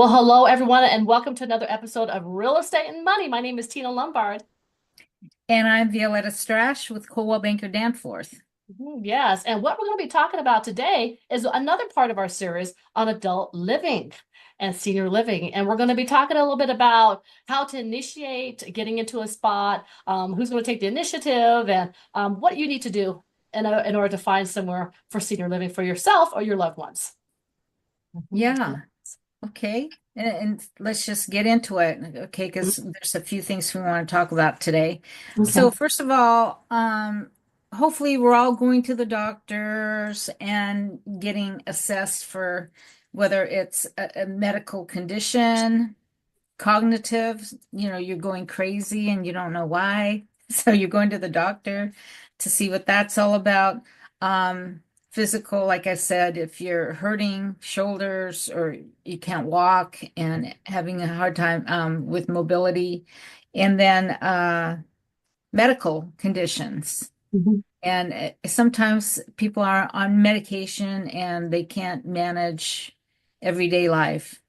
Well, hello everyone, and welcome to another episode of Real Estate and Money. My name is Tina Lombard. And I'm Violeta Strash with Coldwell Banker Danforth. Yes, and what we're going to be talking about today is another part of our series on adult living and senior living. And we're going to be talking a little bit about how to initiate getting into a spot, who's going to take the initiative, and what you need to do in order to find somewhere for senior living for yourself or your loved ones. Mhm. Yeah, okay. And let's just get into it, okay, because there's a few things we want to talk about today. So Okay. first of all, hopefully we're all going to the doctors and getting assessed for whether it's a medical condition, cognitive, you're going crazy and you don't know why. So you're going to the doctor to see what that's all about. Physical, like I said, if you're hurting shoulders or you can't walk and having a hard time with mobility, and then medical conditions. Mhm. And sometimes people are on medication and they can't manage everyday life.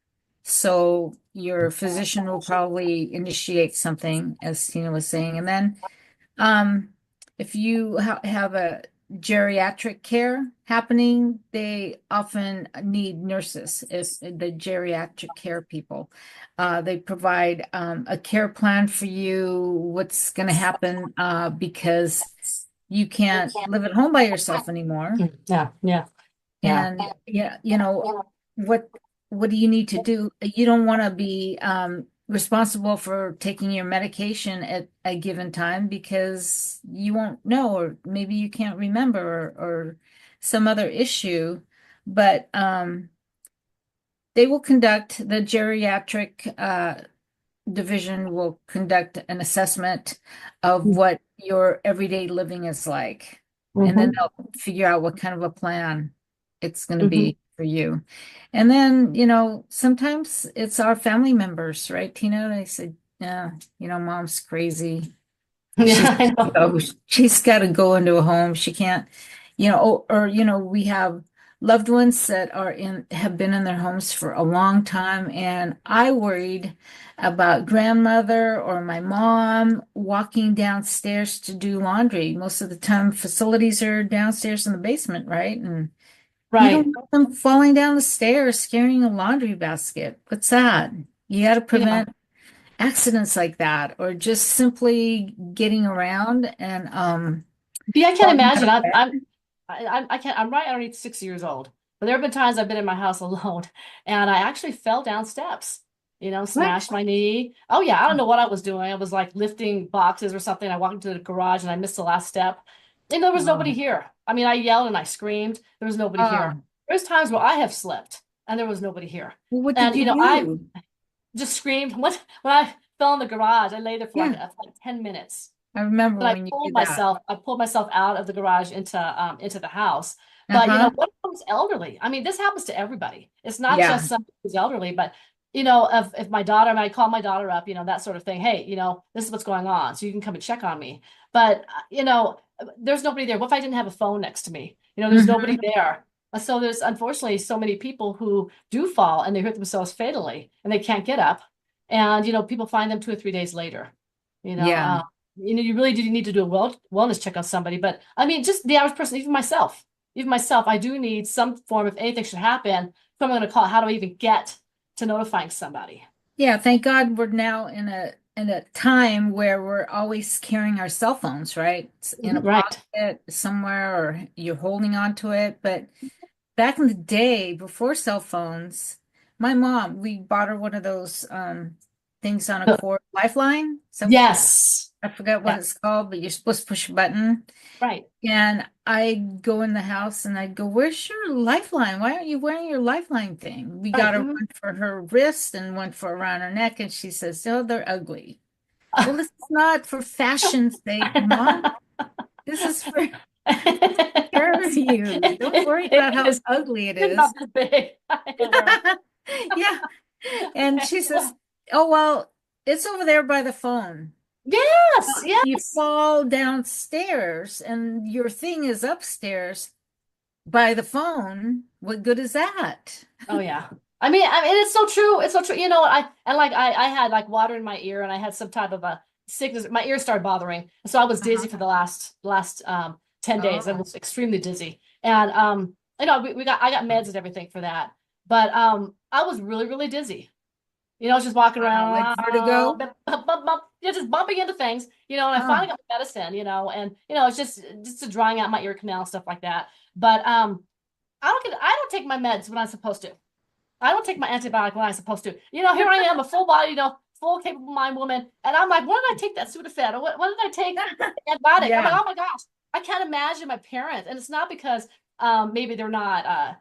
So your physician will probably initiate something, as Tina was saying. And then if you have a geriatric care happening, they often need nurses, if the geriatric care people. They provide a care plan for you, what's going to happen because you can't live at home by yourself anymore. Yeah, yeah, yeah. And yeah, what what do you need to do? You don't want to be responsible for taking your medication at a given time because you won't know, or maybe you can't remember, or some other issue. But they will conduct the geriatric division will conduct an assessment of what your everyday living is like, and then Hmm. they'll figure out what kind of a plan it's going to Hmm. be for you. And then, sometimes it's our family members, right, Tina? They said, yeah, mom's crazy. Yeah, She's I know. oh, she's got to go into a home. She can't, we have loved ones that have been in their homes for a long time, and I worried about grandmother or my mom walking downstairs to do laundry. Most of the time, facilities are downstairs in the basement, right? And you don't Right. want them falling down the stairs carrying a laundry basket. What's that? You got to You know, prevent accidents like that, or just simply getting around and yeah, I can't falling out imagine. of bed. I can't. I'm right underneath 6 years old, but there have been times I've been in my house alone, and I actually fell down steps. What? Smashed my knee. Oh yeah, I don't know what I was doing. I was like lifting boxes or something. I walked into the garage and I missed the last step, and there was nobody Oh, here. I mean, I yelled and I screamed. There was nobody here. oh. There's times where I have slipped and there was nobody here, Well, what did and you I do? just screamed. When I fell in the garage, I lay there for Yeah, like 10 minutes. I remember But when you did that. I pulled myself out of the garage into the house. But Uh-huh. what comes elderly? I mean, this happens to everybody. It's not Yeah. just somebody who's elderly, but if my daughter, I might call my daughter up, that sort of thing. Hey, this is what's going on, so you can come and check on me. But there's nobody there. What if I didn't have a phone next to me? There's nobody Hmm. there. So there's unfortunately so many people who do fall and they hurt themselves fatally and they can't get up. And people find them 2 or 3 days later. You know, Yeah. uh, you really do need to do a wellness check on somebody. But I mean, just the average person, even myself, I do need some form if anything should happen. Who am I going to call? How do I even get to notifying somebody? Yeah, thank God we're now in a time where we're always carrying our cell phones, right? It's in a Right. pocket somewhere, or you're holding on to it. But back in the day, before cell phones, my mom, we bought her one of those things on a cord, Lifeline. So Yes. I forgot what Yeah. it's called, but you're supposed to push a button. Right. And I'd go in the house and I'd go, "Where's your lifeline? Why aren't you wearing your lifeline thing?" We got Right. her Mhm. one for her wrist and one for around her neck, and she says, "Oh, they're ugly." Well, this is not for fashion's sake, Mom. This is for care of you. Don't worry about It how is ugly it not is. that big. I know. Yeah. And she says, "Oh, well, it's over there by the phone." Yes, If you yes. fall downstairs and your thing is upstairs by the phone, what good is that? Oh yeah. I mean, it's so true. It's so true. You know, I had like water in my ear, and I had some type of a sickness. My ears started bothering, and so I was dizzy Uh-huh. for the last 10 days. I Oh, was extremely dizzy, and I got meds and everything for that, but I was really really dizzy. I was just walking like around, vertigo? just bumping into things. And I Oh, finally got my medicine. And it's just drying out my ear canal stuff like that. But I don't take my meds when I'm supposed to. I don't take my antibiotic when I'm supposed to. Here I am, a full body, full capable mind woman, and I'm like, when did I take that Sudafed? Or when did I take the antibiotic? I'm like, yeah, oh my gosh, I can't imagine my parents. And it's not because maybe they're not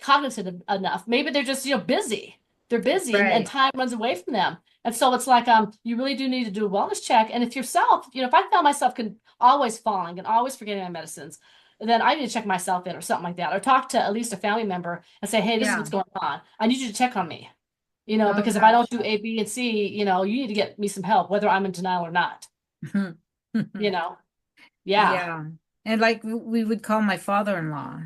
cognitive enough. Maybe they're just busy. They're busy, and right. time runs away from them. And so it's like you really do need to do a wellness check. And if yourself, if I found myself always falling and always forgetting my medicines, then I need to check myself in or something like that, or talk to at least a family member and say, hey, this is Yeah. what's going on. I need you to check on me. Oh Because if I don't gosh. do A, B, and C, you need to get me some help, whether I'm in denial or not. You know? Yeah. Yeah. And like we would call my father-in-law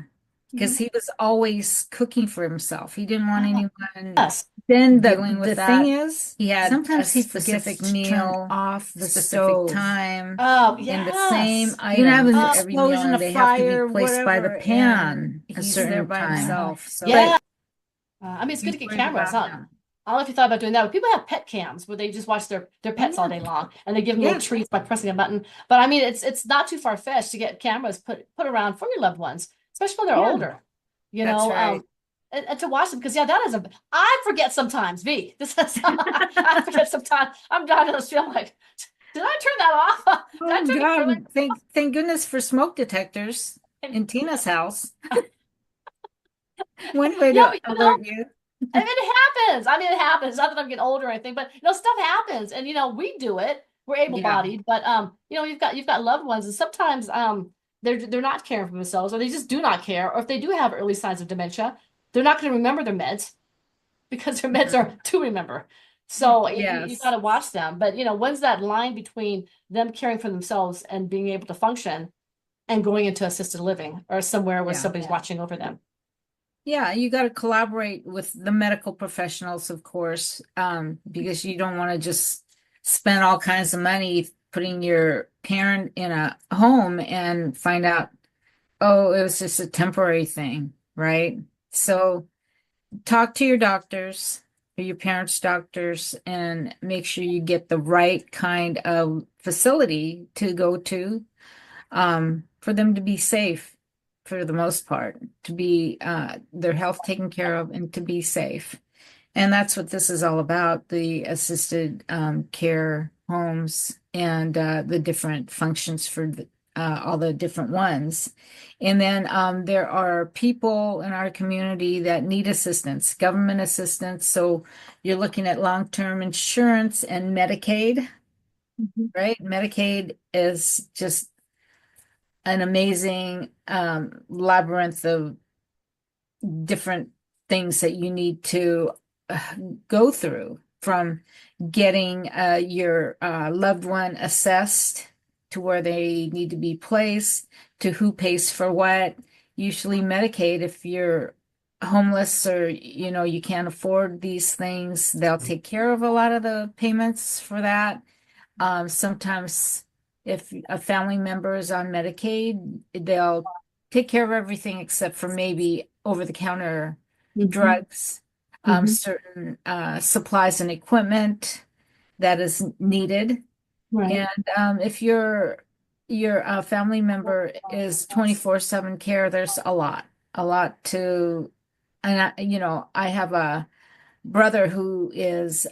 because Mhm. he was always cooking for himself. He didn't want anyone Yes. Then dealing the with thing that. is, He had a sometimes he specific forgets to turn meal, off the specific stove. time, Oh, and the same yes. You can have item an for Oh, every meal, explosion, a and they have to be fire, placed by the whatever, and pan a he's there certain by time. himself. So yeah. But It's good he's to get worried cameras. about Huh? him. I don't know if you thought about doing that, but people have pet cams where they just watch their Oh pets all yeah. day long, and they give them little Yeah, treats by pressing a button. But I mean, it's not too far-fetched to get cameras put around for your loved ones, especially when they're yeah, older. You that's know, right. and to watch them, because yeah, that is a I forget sometimes. V, this is I forget sometimes. I'm driving on the street. I'm like, did I turn that off? Did I Oh turn the earlier? God, thank goodness for smoke detectors in Tina's house. One way Yeah, to but alert you. I mean, it happens. I mean, it happens. Not that I'm getting older or anything, but stuff happens, and we do it. We're Yeah. able-bodied, but you've got loved ones, and sometimes they're not caring for themselves, or they just do not care, or if they do have early signs of dementia, they're not going to remember their meds because their meds are to remember. So you got Yes. to watch them. But when's that line between them caring for themselves and being able to function and going into assisted living or somewhere where Yeah. somebody's watching over them? Yeah, you got to collaborate with the medical professionals, of course, because you don't want to just spend all kinds of money putting your parent in a home and find out, oh, it was just a temporary thing, right? So talk to your doctors or your parents' doctors and make sure you get the right kind of facility to go to for them to be safe for the most part, to be their health taken care of and to be safe. And that's what this is all about, the assisted care homes and the different functions for all the different ones. And then there are people in our community that need assistance, government assistance. So you're looking at long-term insurance and Medicaid, Mhm. right? Medicaid is just an amazing labyrinth of different things that you need to uh, go through from getting your loved one assessed to where they need to be placed to who pays for what. Usually Medicaid, if you're homeless or you can't afford these things, they'll take care of a lot of the payments for that. Sometimes if a family member is on Medicaid, they'll take care of everything except for maybe over-the-counter Mhm. drugs, Mhm. certain supplies and equipment that is needed. Right. And if your family member is 24/7 care, there's a lot to, and I have a brother who is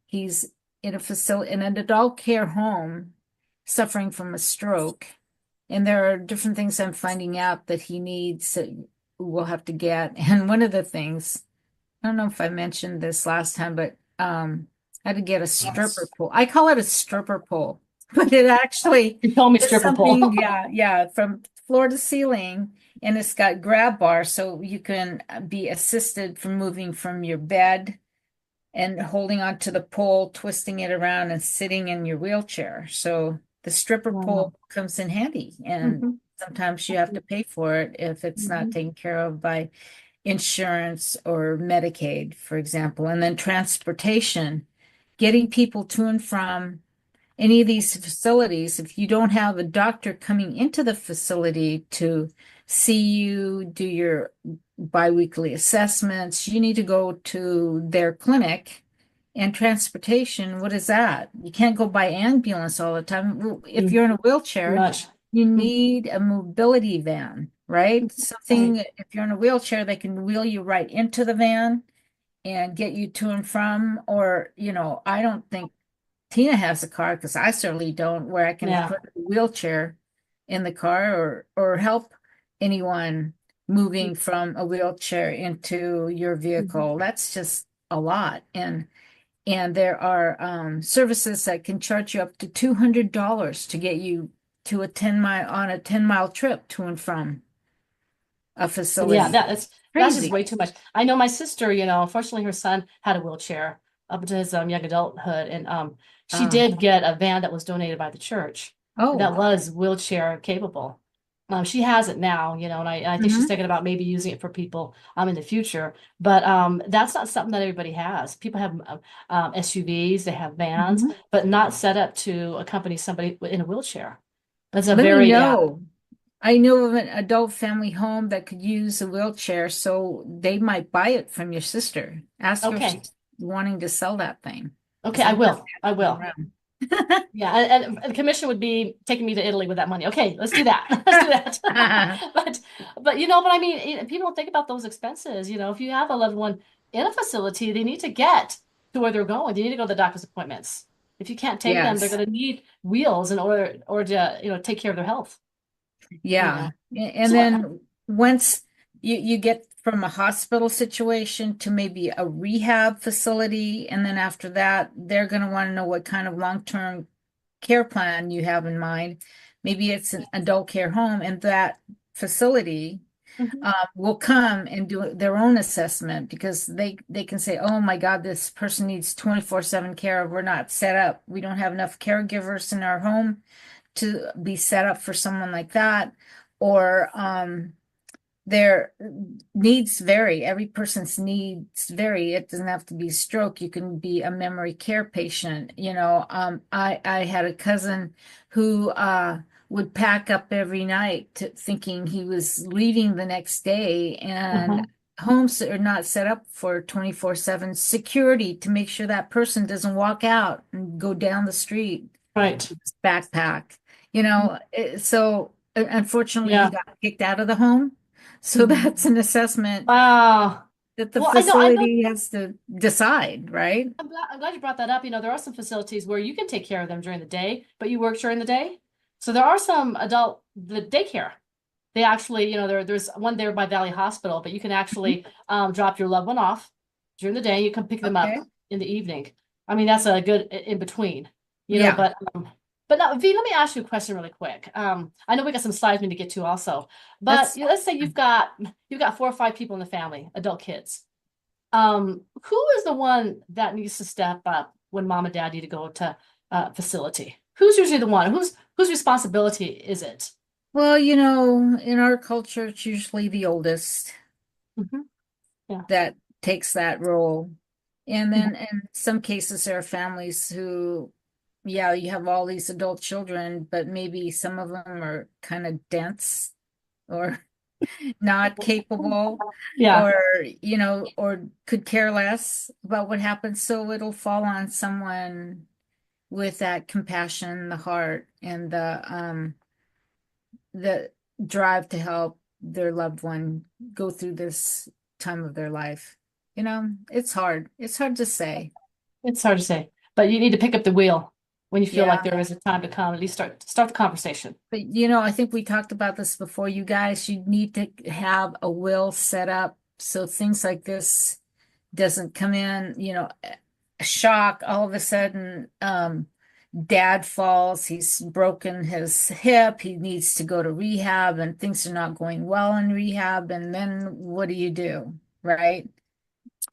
he's in a facility, in an adult care home, suffering from a stroke. And there are different things I'm finding out that he needs that we'll have to get. And one of the things, I don't know if I mentioned this last time, but I had to get a stripper pole. I call it a stripper pole, but it actually You told me is stripper pole. something, yeah, yeah, from floor to ceiling. And it's got grab bars so you can be assisted from moving from your bed and holding onto the pole, twisting it around and sitting in your wheelchair. So the stripper Wow. pole comes in handy, and Mhm. sometimes you have to pay for it if it's not Mhm. taken care of by insurance or Medicaid, for example, and then transportation, getting people to and from any of these facilities. If you don't have a doctor coming into the facility to see you, do your biweekly assessments, you need to go to their clinic. And transportation, what is that? You can't go by ambulance all the time. If Mm, you're in a wheelchair, much. you Mm, need a mobility van, right? Something, right. if you're in a wheelchair, they can wheel you right into the van and get you to and from. Or, I don't think Tina has a car, because I certainly don't, where I can Yeah. put a wheelchair in the car, or help anyone moving from a wheelchair into your Mhm. vehicle. That's just a lot. And there are services that can charge you up to $200 to get you to a 10-mile trip to and from a Yeah, facility. that's just Crazy. way too much. I know my sister, unfortunately her son had a wheelchair up into his young adulthood, and she Uh, did get a van that was donated by the church oh. that was wheelchair capable. She has it now, and I think she's Mhm. thinking about maybe using it for people in the future. But that's not something that everybody has. People have SUVs, they have vans, Mhm. but not set up to accompany somebody in a wheelchair. That's a Let me very know. I know of an adult family home that could use a wheelchair, so they might buy it from your sister. Ask her if okay. she's wanting to sell that thing, Okay, because I I've heard will. I that going will. around. Yeah, and the commission would be taking me to Italy with that money. Okay, let's do that. Let's do that. But but I mean, people don't think about those expenses. If you have a loved one in a facility, they need to get to where they're going. They need to go to the doctor's appointments. If you can't take them, they're Yes. going to need wheels in order to take care of their health. You Yeah. know. And So what? then once you get from a hospital situation to maybe a rehab facility, and then after that, they're going to want to know what kind of long-term care plan you have in mind. Maybe it's an adult care home, and that facility Mhm. will come and do their own assessment, because they can say, oh my God, this person needs 24/7 care. We're not set up. We don't have enough caregivers in our home to be set up for someone like that. Or their needs vary. Every person's needs vary. It doesn't have to be stroke. You can be a memory care patient. I had a cousin who would pack up every night thinking he was leaving the next day, and Uh-huh. homes are not set up for 24/7 security to make sure that person doesn't walk out and go down the street Right. with his backpack. So unfortunately he Yeah. got kicked out of the home. So Mhm. that's an assessment Wow. that the Well, I know. facility has to decide, right? I'm glad you brought that up. There are some facilities where you can take care of them during the day, but you work during the day. So there are some the daycare. They actually, there's one there by Valley Hospital, but you can Mhm. actually drop your loved one off during the day. You can pick them up Okay. in the evening. I mean, that's a good in between, Yeah, but now, V, let me ask you a question really quick. I know we got some slides we need to get to also, but that's let's say you've got 4 or 5 people in the family, adult kids. Who is the one that needs to step up when mom and dad need to go to facility? Who's usually the one? Whose responsibility is it? well, in our culture, it's usually the oldest Hmm. Yeah. that takes that role. And Mhm. then in some cases, there are families who, yeah, you have all these adult children, but maybe some of them are kind of dense, or not capable, Yeah. or could care less about what happens. So it'll fall on someone with that compassion, the heart, and the drive to help their loved one go through this time of their life. It's hard. It's hard to say. It's hard to say, but you need to pick up the wheel when you feel like Yeah. there is a time to come. At least start the conversation. But I think we talked about this before. You guys, you need to have a will set up so things like this doesn't come in, a shock. All of a sudden, dad falls, he's broken his hip, he needs to go to rehab, and things are not going well in rehab. And then what do you do, right?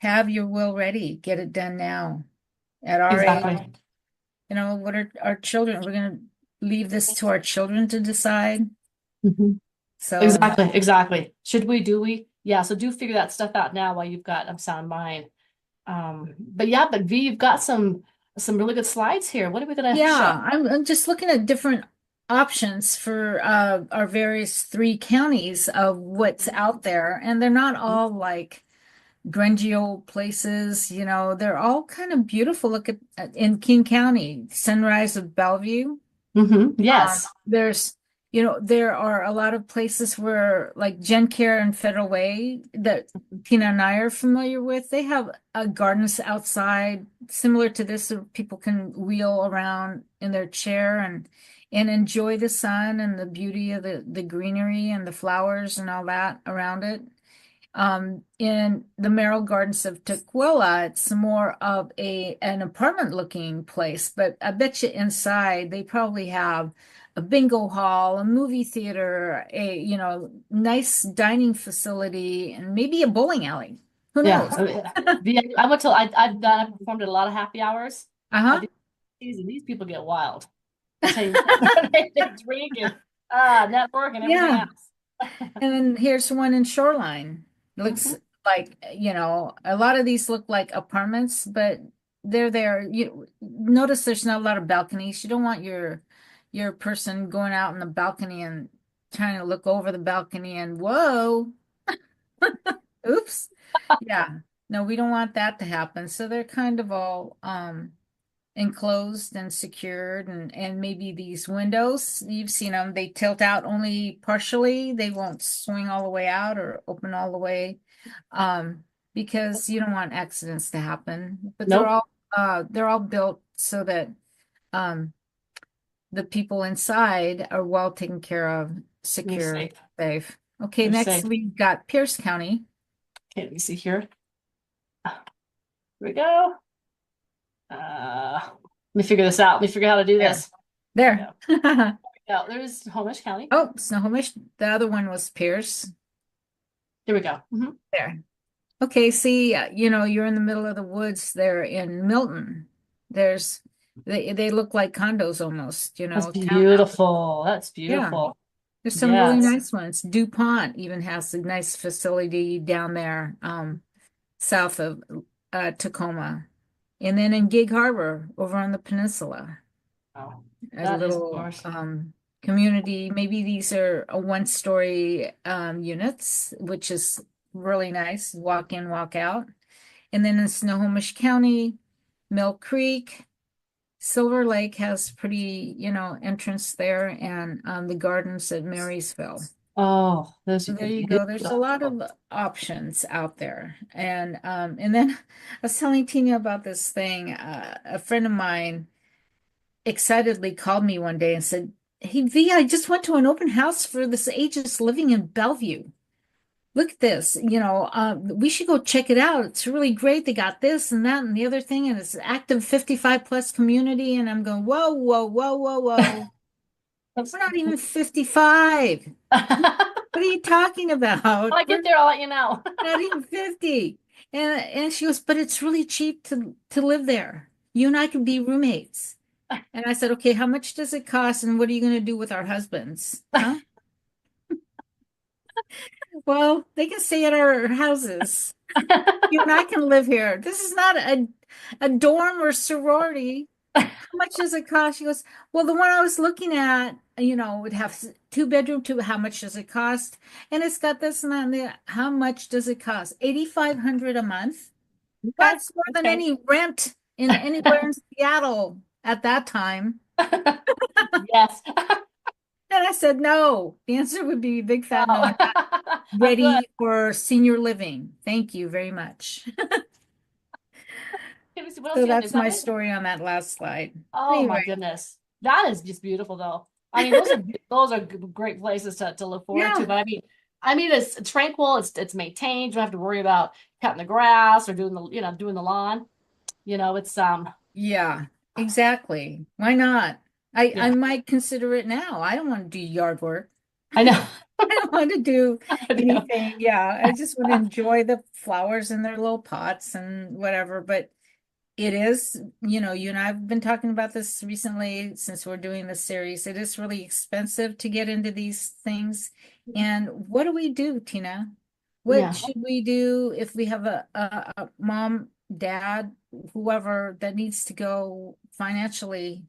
Have your will ready, get it done now. At our age, Exactly. what are our children? We're going to leave this to our children to decide. Mhm. So, Exactly. Exactly. Should we? Do we? Yeah, so do figure that stuff out now while you've got a sound mind. But yeah, but V, you've got some really good slides here. What are we gonna show? Yeah, I'm just looking at different options for our various three counties of what's out there, and they're not all like grungy old places, they're all kind of beautiful. Look at in King County, Sunrise of Bellevue. Yes. There are a lot of places where, like Gen Care and Federal Way, that Tina and I are familiar with. They have gardens outside, similar to this, so people can wheel around in their chair and enjoy the sun and the beauty of the greenery and the flowers and all that around it. In the Merrill Gardens of Tukwila, it's more of an apartment looking place, but I bet you inside they probably have a bingo hall, a movie theater, a nice dining facility, and maybe a bowling alley. Who Yeah. knows? I went to I performed at a lot of happy hours. Uh-huh. These people get wild. I tell you, they drink and network and everything Yeah. else. And then here's one in Shoreline. Looks Mhm. like, a lot of these look like apartments, but they're there. You notice there's not a lot of balconies. You don't want your person going out in the balcony and trying to look over the balcony and whoa, oops. Yeah. No, we don't want that to happen. So they're kind of all enclosed and secured, and maybe these windows, you've seen them, they tilt out only partially. They won't swing all the way out or open all the way, because you don't want accidents to happen. But Nope. they're all built so that um the people inside are well taken care of, They're secure, safe. safe. Okay, They're next safe. we've got Pierce County. Okay, let me see here. Here we go. Let me figure this out. Let me figure out how to do There. this. There. Yeah. Yeah, there's Homish County. Oh, Snohomish. The other one was Pierce. Here we go. There. Okay, see, you're in the middle of the woods there in Milton. They look like condos almost, That's townhouse. beautiful. That's Yeah, beautiful. there's some really Yes. nice ones. DuPont even has a nice facility down there, south of Tacoma. And then in Gig Harbor over on the peninsula, Oh, a that is little gorgeous. community. Maybe these are a one-story units, which is really nice. Walk in, walk out. And then in Snohomish County, Mill Creek, Silver Lake has pretty, entrance there, and the gardens at Marysville. Oh, those So are there you go. There's a lot beautiful. of options out there. And then I was telling Tina about this thing. A friend of mine excitedly called me one day and said, "Hey V, I just went to an open house for this ageist living in Bellevue. Look at this, we should go check it out. It's really great. They got this and that and the other thing, and it's an active 55 plus community." And I'm going, whoa, whoa, whoa, whoa, whoa. We're not even 55. What are you talking When about? I get We're there, I'll let you know. not even 50. And she goes, but it's really cheap to live there. You and I can be roommates. And I said, okay, how much does it cost? And what are you going to do with our husbands? Huh? Well, they can stay at our houses. You and I can live here. This is not a dorm or sorority. How much does it cost? She goes, well, the one I was looking at, would have two-bedroom, two. How much does it cost? And it's got this and that and that. How much does it cost? 8,500 a month. Okay. That's more than Okay. any rent in anywhere in Seattle at that time. Yes. And I said, no. The answer would be big fat no. No. I'm not I'm good. ready for senior living. Thank you very much. Let me see, what else So you got? Is that's that my it? story on that last slide. Oh my Anyway, goodness. That is just beautiful though. I mean, those are great places to look forward to. yeah, But I mean it's tranquil, it's maintained. You don't have to worry about cutting the grass or doing the lawn. It's yeah, exactly. Why not? I yeah, might consider it now. I don't want to do yard work. I know. I don't want to do I know. anything. Yeah, I just want to enjoy the flowers in their little pots and whatever. But it is, you and I have been talking about this recently since we're doing this series. It is really expensive to get into these things. And what do we do, Tina? What Yeah. should we do if we have a mom, dad, whoever that needs to go financially?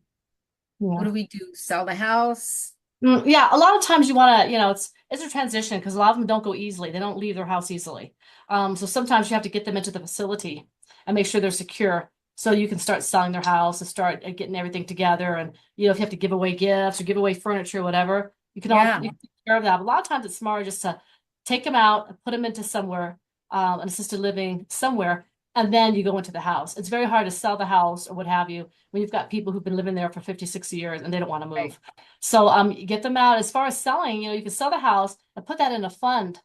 What Yeah. do we do? Sell the house? Yeah, a lot of times you want to, it's a transition because a lot of them don't go easily. They don't leave their house easily. So sometimes you have to get them into the facility and make sure they're secure so you can start selling their house and start getting everything together. And if you have to give away gifts or give away furniture or whatever, Yeah. you can take care of that. But a lot of times it's smarter just to take them out and put them into somewhere, an assisted living somewhere, and then you go into the house. It's very hard to sell the house or what have you when you've got people who've been living there for 50, 60 years and they don't want to Right. move. So you get them out. As far as selling, you can sell the house and put that in a fund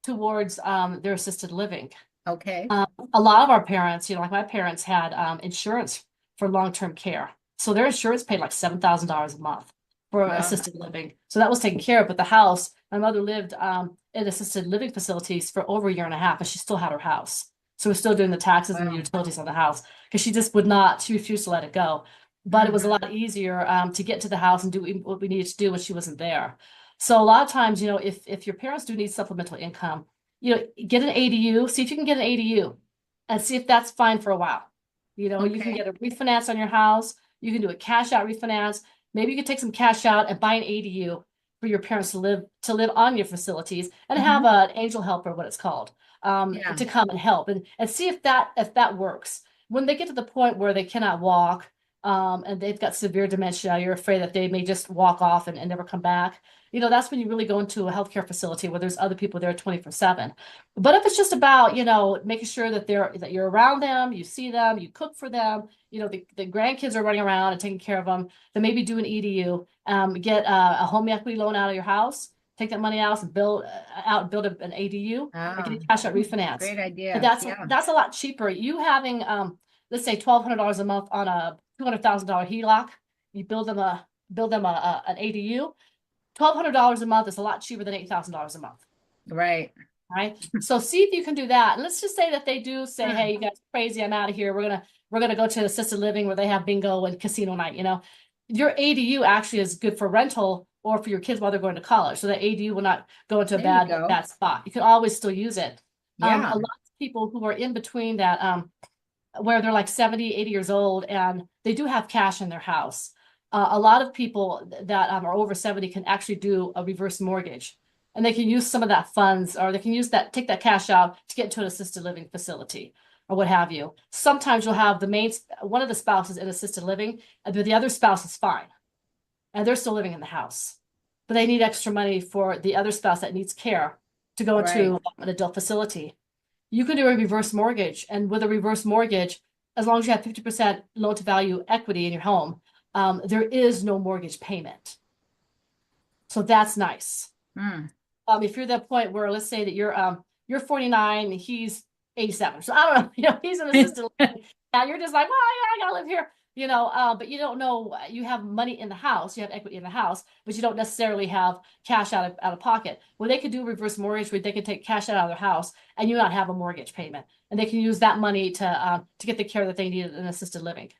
towards their assisted living. Okay. Um, a lot of our parents, like my parents had insurance for long-term care. So their insurance paid like $7,000 a month for Uh, assisted living. So that was taken care of. But the house, my mother lived in assisted living facilities for over a year and a half, but she still had her house. So we're still doing the taxes and the wow. utilities on the house because she just would not, she refused to let it go. But it was a Hmm. lot easier to get to the house and do what we needed to do when she wasn't there. So a lot of times, if your parents do need supplemental income, get an ADU, see if you can get an ADU and see if that's fine for a while. You can Okay. get a refinance on your house. You can do a cash out refinance. Maybe you could take some cash out and buy an ADU for your parents to live on your facilities and have Hmm. an angel helper, what it's called, Yeah. to come and help and see if that works. When they get to the point where they cannot walk, and they've got severe dementia, you're afraid that they may just walk off and never come back. That's when you really go into a healthcare facility where there's other people there 24/7. But if it's just about, making sure that you're around them, you see them, you cook for them, the grandkids are running around and taking care of them, then maybe do an EDU, get a home equity loan out of your house, take that money out and build an ADU and get Ah, a cash out refinance. great And idea. Yeah. that's a lot cheaper. You having let's say $1,200 a month on a $200,000 HELOC, you build them an ADU. $1,200 a month is a lot cheaper than $8,000 a month, Right. right? So see if you can do that. And let's just say that they do say, Hmm. "Hey, you guys are crazy. I'm out of here. We're gonna go to assisted living where they have bingo and casino night." Your ADU actually is good for rental or for your kids while they're going to college. So that ADU will not go into a There you bad go. bad spot. You can always still use it. Yeah. A lot of people who are in between that, where they're like 70, 80 years old and they do have cash in their house. A lot of people that are over 70 can actually do a reverse mortgage and they can use some of that funds or they can take that cash out to get into an assisted living facility or what have you. Sometimes you'll have one of the spouses in assisted living, but the other spouse is fine and they're still living in the house. But they need extra money for the other spouse that needs care to go Right. into an adult facility. You can do a reverse mortgage. And with a reverse mortgage, as long as you have 50% loan to value equity in your home, there is no mortgage payment. So that's nice. Hmm. If you're at that point where let's say that you're 49 and he's 87. So I don't know, he's an assistant living, and you're just like, well, yeah, I gotta live here, but you don't know you have money in the house, you have equity in the house, but you don't necessarily have cash out of pocket. Well, they could do a reverse mortgage where they can take cash out of their house and you not have a mortgage payment. And they can use that money to get the care that they need in assisted living.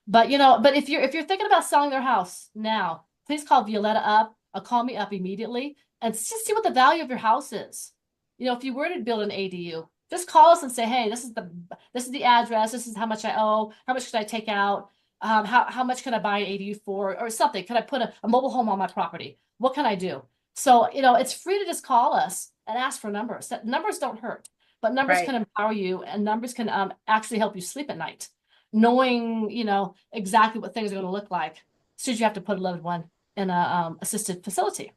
But if you're thinking about selling their house now, please call Violeta up or call me up immediately and just see what the value of your house is. If you were to build an ADU, just call us and say, hey, this is the address, this is how much I owe, how much should I take out, how much can I buy an ADU for, or something. Can I put a mobile home on my property? What can I do? So, it's free to just call us and ask for numbers. That numbers don't hurt, but numbers Right. can empower you and numbers can actually help you sleep at night knowing, exactly what things are going to look like should you have to put a loved one in a assisted facility.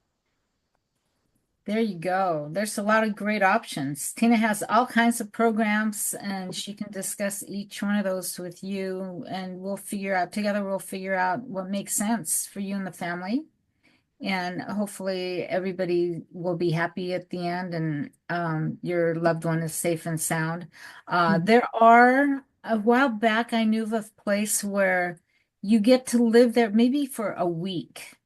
There you go. There's a lot of great options. Tina has all kinds of programs and she can discuss each one of those with you and we'll figure out what makes sense for you and the family. And hopefully everybody will be happy at the end and your loved one is safe and sound. Mhm. There are, a while back, I knew of a place where you get to live there maybe for a week.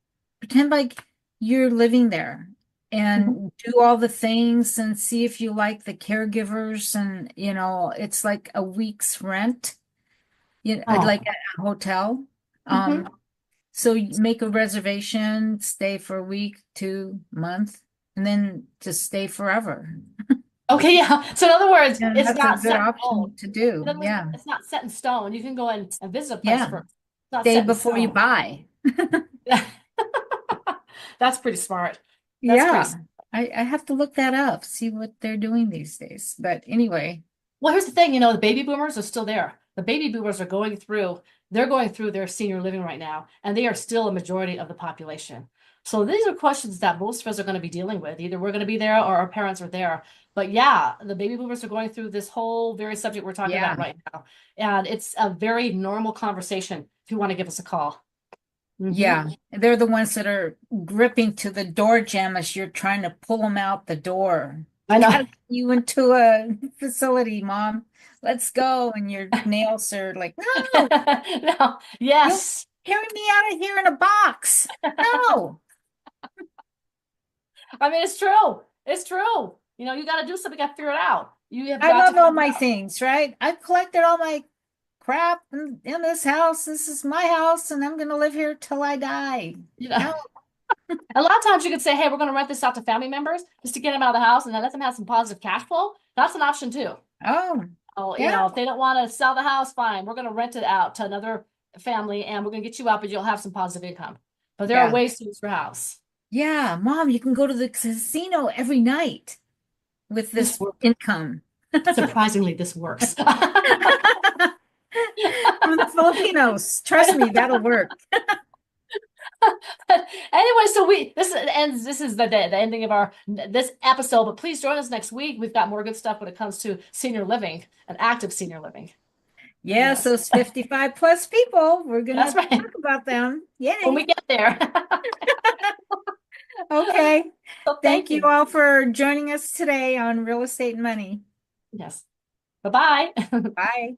Pretend like you're living there Mhm. and do all the things and see if you like the caregivers. And, it's like a week's rent, like Oh. at a hotel. Mhm. So you make a reservation, stay for a week, 2 month, and then just stay forever. Okay, yeah. So in other words, And it's that's a not good set in stone. option to do. In other words, Yeah. it's not set in stone. You can go in and visit a place Yeah. first. It's not Day set in before you stone. buy. That's pretty smart. That's pretty Yeah. smart. I have to look that up, see what they're doing these days. But anyway, Well, here's the thing, the baby boomers are still there. The baby boomers are they're going through their senior living right now, and they are still a majority of the population. So these are questions that most of us are going to be dealing with. Either we're going to be there or our parents are there. But yeah, the baby boomers are going through this whole very subject we're talking yeah. about right now. And it's a very normal conversation if you want to give us a call. Hmm. Yeah. They're the ones that are gripping to the door jamb as you're trying to pull them out the door. I I know. gotta get you into a facility, Mom. Let's go. And your nails are like, no, No, you'll yes. carry me out of here in a box. No. I mean, it's true. It's true. You got to do something. You got to figure it out. You have I got to love all find my out. things, right? I've collected all my crap in this house. This is my house, and I'm gonna live here till I die. You know, No. a lot of times you could say, "Hey, we're going to rent this out to family members just to get them out of the house and then let them have some positive cash flow." That's an option too. Oh, Oh, yeah, if they don't want to sell the house, fine. We're going to rent it out to another family and we're going to get you out, but you'll have some positive income. But there are yeah, ways to use your house. yeah. Mom, you can go to the casino every night with This this works. income. Surprisingly, this works. From the Filipinos. Trust me, that'll work. Anyway, so we this ends. This is the ending of our this episode. But please join us next week. We've got more good stuff when it comes to senior living and active senior living. Yes, Yes, those 55 plus people, we're that's gonna right. talk about them. When Yay. we get there. Okay. So Thank thank you you. all for joining us today on Real Estate and Money. Yes. Bye bye. Bye.